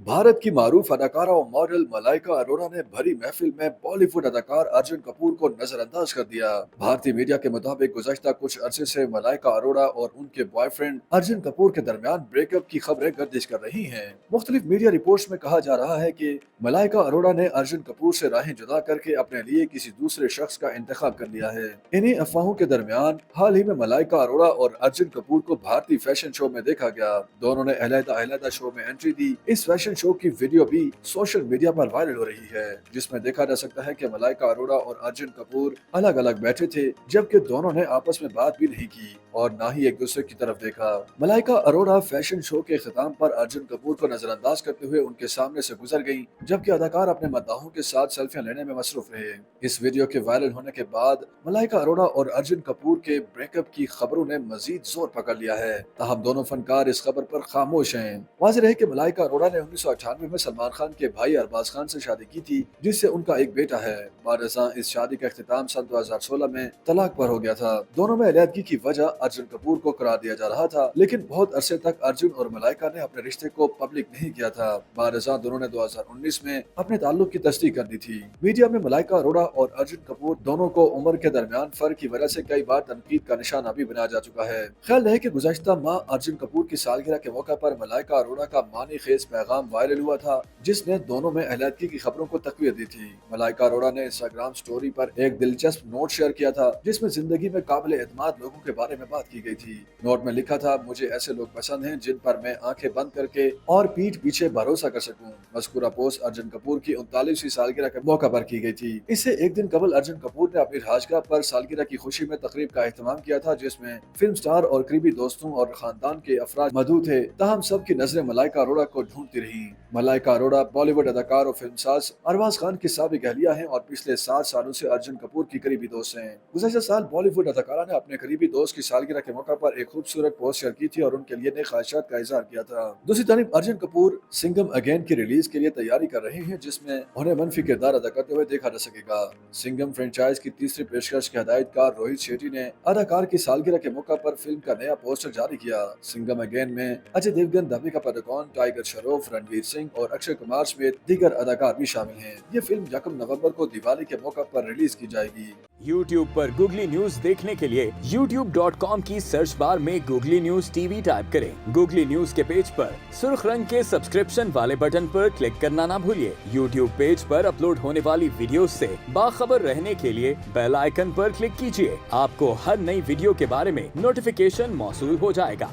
भारत की मारूफ अदाकारा और मॉडल मलाइका अरोड़ा ने भरी महफिल में बॉलीवुड अदाकार अर्जुन कपूर को नजरअंदाज कर दिया। भारतीय मीडिया के मुताबिक गुज़श्ता कुछ अरसे से मलाइका अरोड़ा और उनके बॉयफ्रेंड अर्जुन कपूर के दरमियान ब्रेकअप की खबरें गर्दिश कर रही हैं। मुख्तलिफ मीडिया रिपोर्ट्स में कहा जा रहा है कि मलाइका अरोड़ा ने अर्जुन कपूर से राहें जुदा करके अपने लिए किसी दूसरे शख्स का इंतखाब कर लिया है। इन्हीं अफवाहों के दरमियान हाल ही में मलाइका अरोड़ा और अर्जुन कपूर को भारतीय फैशन शो में देखा गया। दोनों ने अलग-अलग शो में एंट्री दी। इस फैशन शो की वीडियो भी सोशल मीडिया पर वायरल हो रही है, जिसमें देखा जा सकता है कि मलाइका अरोड़ा और अर्जुन कपूर अलग अलग बैठे थे, जबकि दोनों ने आपस में बात भी नहीं की और ना ही एक दूसरे की तरफ देखा। मलाइका अरोड़ा फैशन शो के इख्तिताम पर अर्जुन कपूर को नजरअंदाज करते हुए उनके सामने से गुजर गयी, जबकि अदाकार अपने मद्दाहों के साथ सेल्फियां लेने में मसरूफ रहे। इस वीडियो के वायरल होने के बाद मलाइका अरोड़ा और अर्जुन कपूर के ब्रेकअप की खबरों ने मजीद जोर पकड़ लिया है। ताहम दोनों फनकार इस खबर पर खामोश हैं। वाज़ेह है कि मलाइका अरोड़ा ने 1998 में सलमान खान के भाई अरबाज खान से शादी की थी, जिससे उनका एक बेटा है। बाद इस शादी का इख्तिताम सन 2016 में तलाक पर हो गया था। दोनों में अलहदगी की वजह अर्जुन कपूर को करार दिया जा रहा था, लेकिन बहुत अरसे तक अर्जुन और मलाइका ने अपने रिश्ते को पब्लिक नहीं किया था। बाद दोनों ने 2019 में अपने ताल्लुक की तस्दीक कर दी थी। मीडिया में मलाइका अरोड़ा और अर्जुन कपूर दोनों को उम्र के दरमियान फर्क की वजह से कई बार तनकीद का निशाना भी बनाया जा चुका है। ख्याल है कि गुज़श्ता माह अर्जुन कपूर की सालगिरह के मौके पर मलाइका अरोड़ा का मानी खेज पैगाम वायरल हुआ था, जिसने दोनों में अलहदगी की खबरों को तकवीत दी थी। मलाइका अरोड़ा ने इंस्टाग्राम स्टोरी पर एक दिलचस्प नोट शेयर किया था, जिसमें जिंदगी में काबिल एतमाद लोगों के बारे में बात की गई थी। नोट में लिखा था, मुझे ऐसे लोग पसंद हैं जिन पर मैं आंखें बंद करके और पीठ पीछे भरोसा कर सकूं। मज़कूरा पोस्ट अर्जुन कपूर की 39वीं सालगिरह के मौके पर की गई थी। इससे एक दिन कबल अर्जुन कपूर ने अपनी राजगाह पर सालगिरह की खुशी में तकरीब का एहतमाम किया था, जिसमें फिल्म स्टार और करीबी दोस्तों और खानदान के अफराद मौजूद थे। ताहम सबकी नजरें मलाइका अरोड़ा को ढूंढती रही। मलाइका अरोड़ा बॉलीवुड अदाकार और फिल्मसाज अरबाज खान की साबिक अहलिया हैं और पिछले 7 सालों से अर्जुन कपूर की करीबी दोस्त हैं। गुज़श्ता साल बॉलीवुड अदाकारा ने अपने करीबी दोस्त की सालगिरह के मौके पर एक खूबसूरत पोस्ट शेयर की थी और उनके लिए नई ख्वाहिशात का इजहार किया था। दूसरी तरफ अर्जुन कपूर सिंघम अगेन की रिलीज के लिए तैयारी कर रहे हैं, जिसमें उन्हें मनफी किरदार अदा करते हुए देखा जा सकेगा। सिंघम फ्रेंचाइज की तीसरी पेशकश के हदायतकार रोहित शेट्टी ने अदाकार की सालगिरह के मौके पर फिल्म का नया पोस्टर जारी किया। सिंघम अगेन में अजय देवगन, दीपिका पादुकोण, टाइगर श्रॉफ, रणवीर सिंह और अक्षय कुमार समेत दीगर अदाकार भी शामिल हैं। ये फिल्म 1 नवंबर को दिवाली के मौके पर रिलीज की जाएगी। YouTube पर गूगली न्यूज देखने के लिए youtube.com की सर्च बार में गूगली न्यूज टीवी टाइप करें। गूगली न्यूज के पेज पर सुर्ख रंग के सब्सक्रिप्शन वाले बटन पर क्लिक करना ना भूलिए। YouTube पेज पर अपलोड होने वाली वीडियोस से बाखबर रहने के लिए बेल आइकन पर क्लिक कीजिए। आपको हर नई वीडियो के बारे में नोटिफिकेशन मौसूल हो जाएगा।